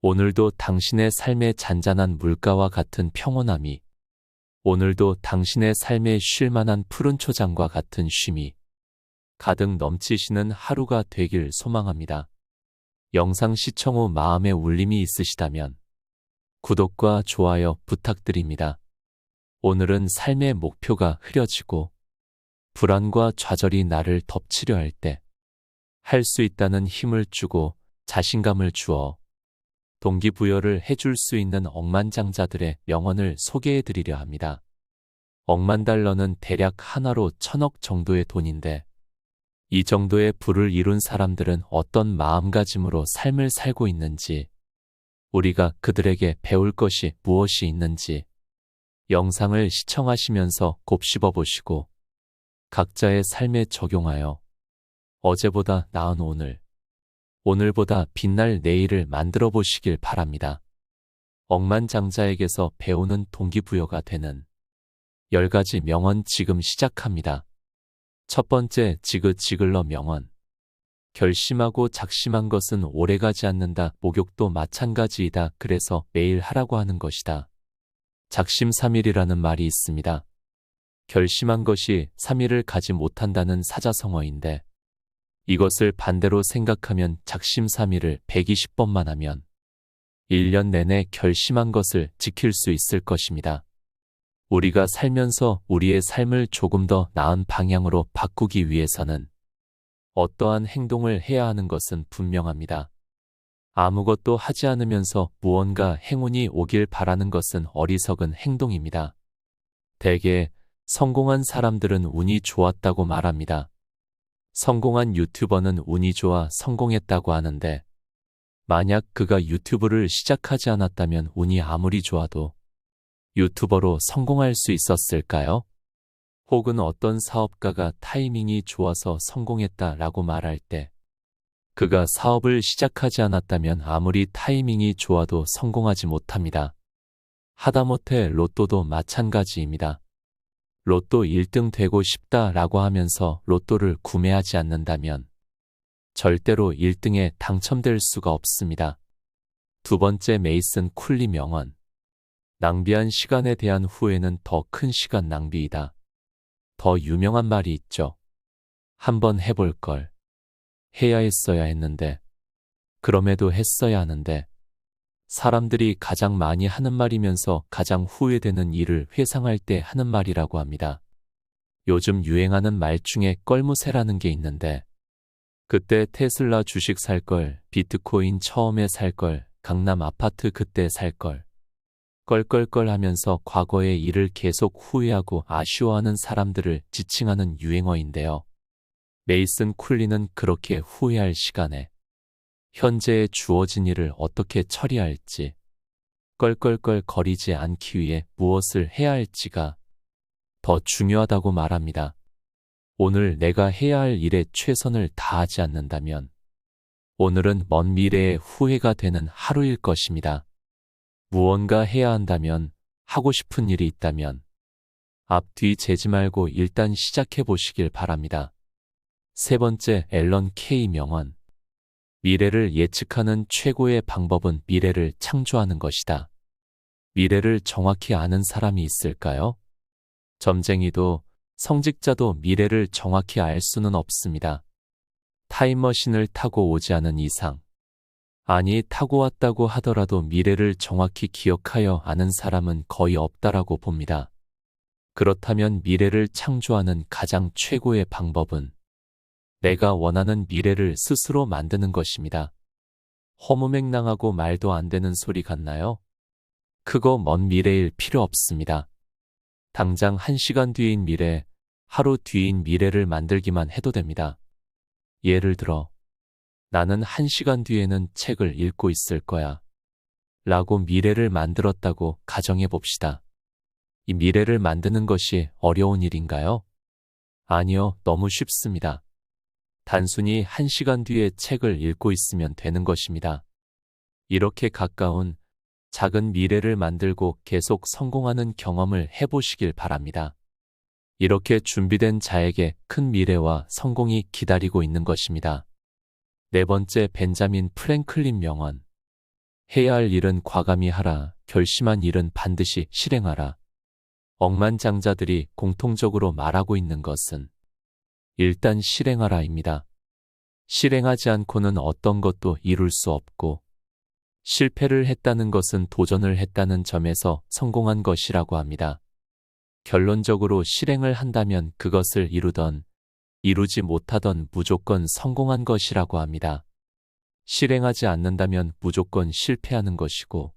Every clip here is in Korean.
오늘도 당신의 삶의 잔잔한 물가와 같은 평온함이, 오늘도 당신의 삶에 쉴 만한 푸른 초장과 같은 쉼이 가득 넘치시는 하루가 되길 소망합니다. 영상 시청 후 마음에 울림이 있으시다면 구독과 좋아요 부탁드립니다. 오늘은 삶의 목표가 흐려지고 불안과 좌절이 나를 덮치려 할 때 할 수 있다는 힘을 주고 자신감을 주어 동기부여를 해줄 수 있는 억만장자들의 명언을 소개해드리려 합니다. 억만 달러는 대략 하나로 1000억 정도의 돈인데 이 정도의 부를 이룬 사람들은 어떤 마음가짐으로 삶을 살고 있는지, 우리가 그들에게 배울 것이 무엇이 있는지 영상을 시청하시면서 곱씹어 보시고 각자의 삶에 적용하여 어제보다 나은 오늘, 오늘보다 빛날 내일을 만들어 보시길 바랍니다. 억만장자에게서 배우는 동기부여가 되는 10가지 명언 지금 시작합니다. 첫 번째, 지그지글러 명언. 결심하고 작심한 것은 오래가지 않는다. 목욕도 마찬가지이다. 그래서 매일 하라고 하는 것이다. 작심삼일이라는 말이 있습니다. 결심한 것이 3일을 가지 못한다는 사자성어인데 이것을 반대로 생각하면 작심삼일을 120번만 하면 1년 내내 결심한 것을 지킬 수 있을 것입니다. 우리가 살면서 우리의 삶을 조금 더 나은 방향으로 바꾸기 위해서는 어떠한 행동을 해야 하는 것은 분명합니다. 아무것도 하지 않으면서 무언가 행운이 오길 바라는 것은 어리석은 행동입니다. 대개 성공한 사람들은 운이 좋았다고 말합니다. 성공한 유튜버는 운이 좋아 성공했다고 하는데 만약 그가 유튜브를 시작하지 않았다면 운이 아무리 좋아도 유튜버로 성공할 수 있었을까요? 혹은 어떤 사업가가 타이밍이 좋아서 성공했다라고 말할 때 그가 사업을 시작하지 않았다면 아무리 타이밍이 좋아도 성공하지 못합니다. 하다못해 로또도 마찬가지입니다. 로또 1등 되고 싶다라고 하면서 로또를 구매하지 않는다면 절대로 1등에 당첨될 수가 없습니다. 두 번째, 메이슨 쿨리 명언. 낭비한 시간에 대한 후회는 더 큰 시간 낭비이다. 더 유명한 말이 있죠. 한번 해볼 걸. 해야 했어야 했는데, 그럼에도 했어야 하는데, 사람들이 가장 많이 하는 말이면서 가장 후회되는 일을 회상할 때 하는 말이라고 합니다. 요즘 유행하는 말 중에 껄무새라는 게 있는데, 그때 테슬라 주식 살 걸, 비트코인 처음에 살 걸, 강남 아파트 그때 살 걸, 껄껄껄 하면서 과거의 일을 계속 후회하고 아쉬워하는 사람들을 지칭하는 유행어인데요. 메이슨 쿨리는 그렇게 후회할 시간에 현재에 주어진 일을 어떻게 처리할지, 껄껄껄 거리지 않기 위해 무엇을 해야 할지가 더 중요하다고 말합니다. 오늘 내가 해야 할 일에 최선을 다하지 않는다면 오늘은 먼 미래의 후회가 되는 하루일 것입니다. 무언가 해야 한다면, 하고 싶은 일이 있다면 앞뒤 재지 말고 일단 시작해 보시길 바랍니다. 세 번째, 앨런 K 명언. 미래를 예측하는 최고의 방법은 미래를 창조하는 것이다. 미래를 정확히 아는 사람이 있을까요? 점쟁이도 성직자도 미래를 정확히 알 수는 없습니다. 타임머신을 타고 오지 않은 이상, 아니 타고 왔다고 하더라도 미래를 정확히 기억하여 아는 사람은 거의 없다라고 봅니다. 그렇다면 미래를 창조하는 가장 최고의 방법은 내가 원하는 미래를 스스로 만드는 것입니다. 허무맹랑하고 말도 안 되는 소리 같나요? 크고 먼 미래일 필요 없습니다. 당장 1시간 뒤인 미래, 하루 뒤인 미래를 만들기만 해도 됩니다. 예를 들어, 나는 1시간 뒤에는 책을 읽고 있을 거야 라고 미래를 만들었다고 가정해 봅시다. 이 미래를 만드는 것이 어려운 일인가요? 아니요, 너무 쉽습니다. 단순히 1시간 뒤에 책을 읽고 있으면 되는 것입니다. 이렇게 가까운 작은 미래를 만들고 계속 성공하는 경험을 해보시길 바랍니다. 이렇게 준비된 자에게 큰 미래와 성공이 기다리고 있는 것입니다. 네 번째, 벤자민 프랭클린 명언. 해야 할 일은 과감히 하라. 결심한 일은 반드시 실행하라. 억만장자들이 공통적으로 말하고 있는 것은 일단 실행하라입니다. 실행하지 않고는 어떤 것도 이룰 수 없고, 실패를 했다는 것은 도전을 했다는 점에서 성공한 것이라고 합니다. 결론적으로 실행을 한다면 그것을 이루던 이루지 못하던 무조건 성공한 것이라고 합니다. 실행하지 않는다면 무조건 실패하는 것이고,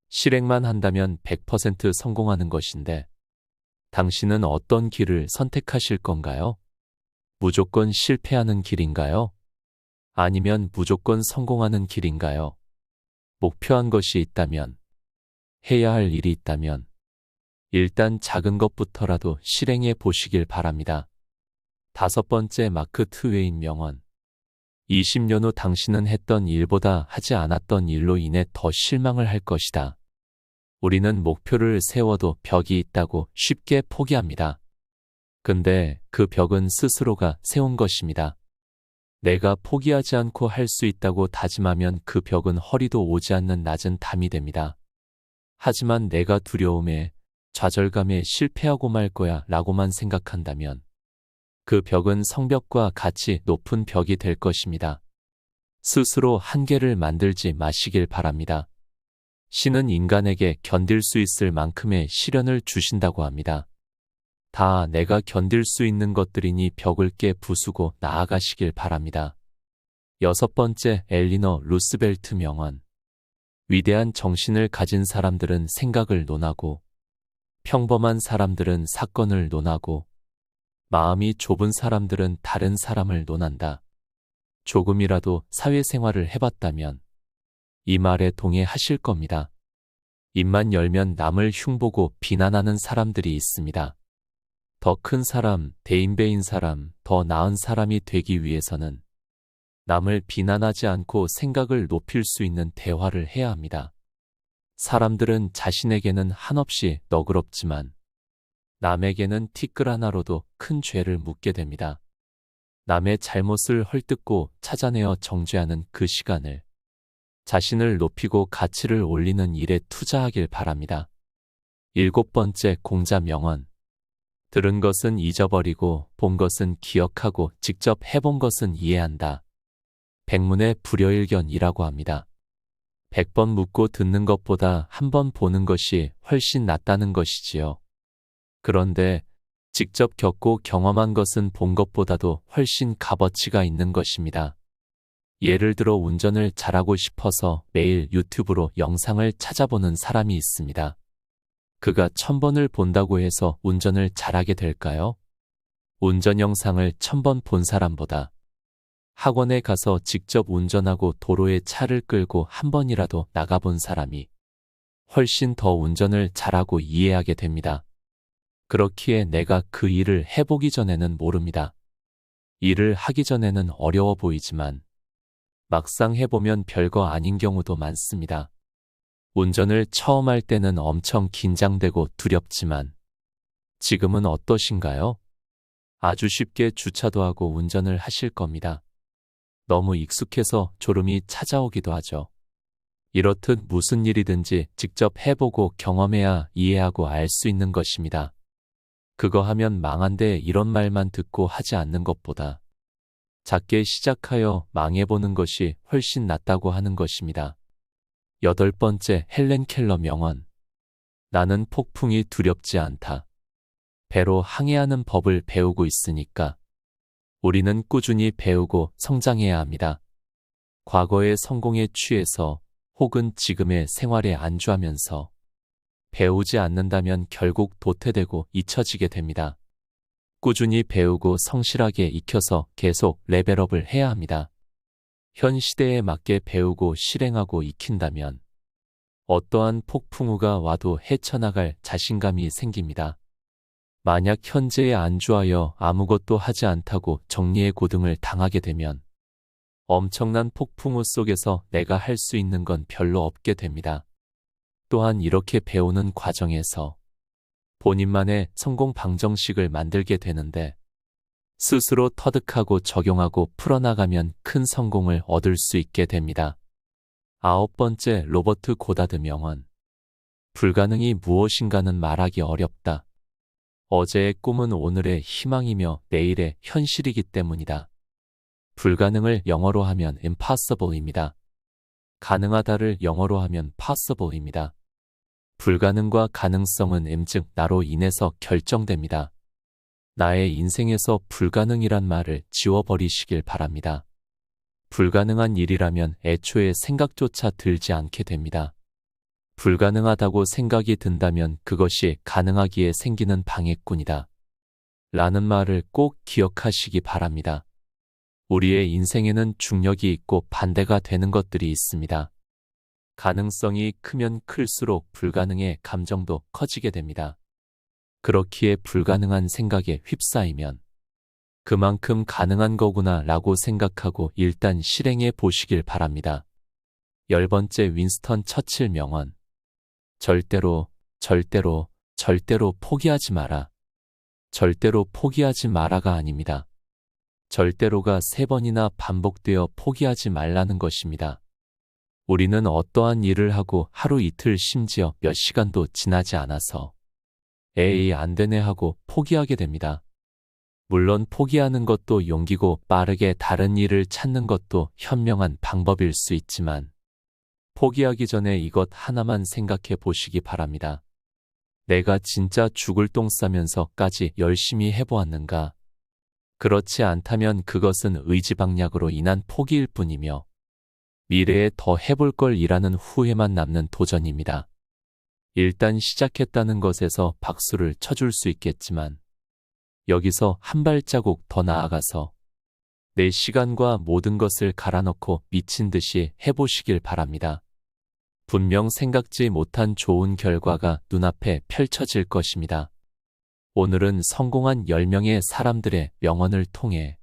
실행만 한다면 100% 성공하는 것인데, 당신은 어떤 길을 선택하실 건가요? 무조건 실패하는 길인가요? 아니면 무조건 성공하는 길인가요? 목표한 것이 있다면, 해야 할 일이 있다면, 일단 작은 것부터라도 실행해 보시길 바랍니다. 5번째, 마크 트웨인 명언. 20년 후 당신은 했던 일보다 하지 않았던 일로 인해 더 실망을 할 것이다. 우리는 목표를 세워도 벽이 있다고 쉽게 포기합니다. 근데 그 벽은 스스로가 세운 것입니다. 내가 포기하지 않고 할 수 있다고 다짐하면 그 벽은 허리도 오지 않는 낮은 담이 됩니다. 하지만 내가 두려움에, 좌절감에 실패하고 말 거야 라고만 생각한다면 그 벽은 성벽과 같이 높은 벽이 될 것입니다. 스스로 한계를 만들지 마시길 바랍니다. 신은 인간에게 견딜 수 있을 만큼의 시련을 주신다고 합니다. 다 내가 견딜 수 있는 것들이니 벽을 깨 부수고 나아가시길 바랍니다. 6번째, 엘리너 루스벨트 명언. 위대한 정신을 가진 사람들은 생각을 논하고, 평범한 사람들은 사건을 논하고, 마음이 좁은 사람들은 다른 사람을 논한다. 조금이라도 사회생활을 해봤다면 이 말에 동의하실 겁니다. 입만 열면 남을 흉보고 비난하는 사람들이 있습니다. 더 큰 사람, 대인배인 사람, 더 나은 사람이 되기 위해서는 남을 비난하지 않고 생각을 높일 수 있는 대화를 해야 합니다. 사람들은 자신에게는 한없이 너그럽지만 남에게는 티끌 하나로도 큰 죄를 묻게 됩니다. 남의 잘못을 헐뜯고 찾아내어 정죄하는 그 시간을 자신을 높이고 가치를 올리는 일에 투자하길 바랍니다. 7번째, 공자 명언. 들은 것은 잊어버리고 본 것은 기억하고 직접 해본 것은 이해한다. 백문의 불여일견이라고 합니다. 100번 묻고 듣는 것보다 한 번 보는 것이 훨씬 낫다는 것이지요. 그런데 직접 겪고 경험한 것은 본 것보다도 훨씬 값어치가 있는 것입니다. 예를 들어 운전을 잘하고 싶어서 매일 유튜브로 영상을 찾아보는 사람이 있습니다. 그가 1000번을 본다고 해서 운전을 잘하게 될까요? 운전 영상을 1000번 본 사람보다 학원에 가서 직접 운전하고 도로에 차를 끌고 한 번이라도 나가본 사람이 훨씬 더 운전을 잘하고 이해하게 됩니다. 그렇기에 내가 그 일을 해보기 전에는 모릅니다. 일을 하기 전에는 어려워 보이지만 막상 해보면 별거 아닌 경우도 많습니다. 운전을 처음 할 때는 엄청 긴장되고 두렵지만 지금은 어떠신가요? 아주 쉽게 주차도 하고 운전을 하실 겁니다. 너무 익숙해서 졸음이 찾아오기도 하죠. 이렇듯 무슨 일이든지 직접 해보고 경험해야 이해하고 알 수 있는 것입니다. 그거 하면 망한데 이런 말만 듣고 하지 않는 것보다 작게 시작하여 망해보는 것이 훨씬 낫다고 하는 것입니다. 8번째, 헬렌 켈러 명언. 나는 폭풍이 두렵지 않다. 배로 항해하는 법을 배우고 있으니까 우리는 꾸준히 배우고 성장해야 합니다. 과거의 성공에 취해서 혹은 지금의 생활에 안주하면서 배우지 않는다면 결국 도태되고 잊혀지게 됩니다. 꾸준히 배우고 성실하게 익혀서 계속 레벨업을 해야 합니다. 현 시대에 맞게 배우고 실행하고 익힌다면 어떠한 폭풍우가 와도 헤쳐나갈 자신감이 생깁니다. 만약 현재에 안주하여 아무것도 하지 않다고 정리의 고등을 당하게 되면 엄청난 폭풍우 속에서 내가 할 수 있는 건 별로 없게 됩니다. 또한 이렇게 배우는 과정에서 본인만의 성공 방정식을 만들게 되는데 스스로 터득하고 적용하고 풀어나가면 큰 성공을 얻을 수 있게 됩니다. 9번째, 로버트 고다드 명언. 불가능이 무엇인가는 말하기 어렵다. 어제의 꿈은 오늘의 희망이며 내일의 현실이기 때문이다. 불가능을 영어로 하면 impossible입니다. 가능하다를 영어로 하면 possible입니다. 불가능과 가능성은 즉 나로 인해서 결정됩니다. 나의 인생에서 불가능이란 말을 지워버리시길 바랍니다. 불가능한 일이라면 애초에 생각조차 들지 않게 됩니다. 불가능하다고 생각이 든다면 그것이 가능하기에 생기는 방해꾼이다. 라는 말을 꼭 기억하시기 바랍니다. 우리의 인생에는 중력이 있고 반대가 되는 것들이 있습니다. 가능성이 크면 클수록 불가능의 감정도 커지게 됩니다. 그렇기에 불가능한 생각에 휩싸이면 그만큼 가능한 거구나 라고 생각하고 일단 실행해 보시길 바랍니다. 10번째, 윈스턴 처칠 명언. 절대로, 절대로, 절대로 포기하지 마라. 절대로 포기하지 마라가 아닙니다. 절대로가 3번이나 반복되어 포기하지 말라는 것입니다. 우리는 어떠한 일을 하고 하루 이틀 심지어 몇 시간도 지나지 않아서 에이 안 되네 하고 포기하게 됩니다. 물론 포기하는 것도 용기고 빠르게 다른 일을 찾는 것도 현명한 방법일 수 있지만 포기하기 전에 이것 하나만 생각해 보시기 바랍니다. 내가 진짜 죽을 똥 싸면서까지 열심히 해보았는가? 그렇지 않다면 그것은 의지박약으로 인한 포기일 뿐이며 미래에 더 해볼 걸 이라는 후회만 남는 도전입니다. 일단 시작했다는 것에서 박수를 쳐줄 수 있겠지만 여기서 한 발자국 더 나아가서 내 시간과 모든 것을 갈아넣고 미친 듯이 해보시길 바랍니다. 분명 생각지 못한 좋은 결과가 눈앞에 펼쳐질 것입니다. 오늘은 성공한 10명의 사람들의 명언을 통해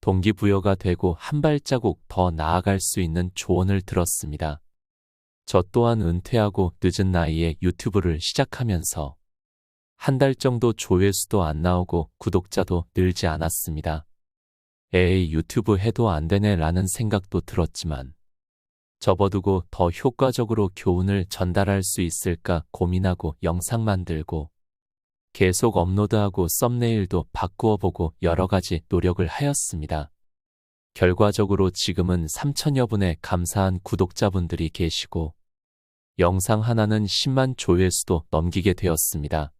동기부여가 되고 한 발자국 더 나아갈 수 있는 조언을 들었습니다. 저 또한 은퇴하고 늦은 나이에 유튜브를 시작하면서 한 달 정도 조회수도 안 나오고 구독자도 늘지 않았습니다. 에이 유튜브 해도 안 되네 라는 생각도 들었지만 접어두고 더 효과적으로 교훈을 전달할 수 있을까 고민하고 영상 만들고 계속 업로드하고 썸네일도 바꾸어 보고 여러 가지 노력을 하였습니다. 결과적으로 지금은 3천여 분의 감사한 구독자분들이 계시고 영상 하나는 10만 조회수도 넘기게 되었습니다.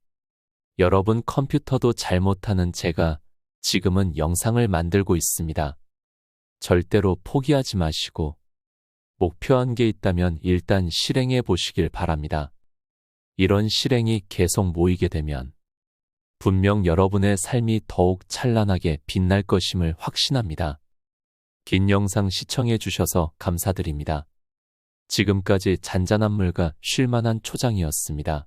여러분 컴퓨터도 잘 못하는 제가 지금은 영상을 만들고 있습니다. 절대로 포기하지 마시고 목표한 게 있다면 일단 실행해 보시길 바랍니다. 이런 실행이 계속 모이게 되면 분명 여러분의 삶이 더욱 찬란하게 빛날 것임을 확신합니다. 긴 영상 시청해 주셔서 감사드립니다. 지금까지 잔잔한 물과 쉴만한 초장이었습니다.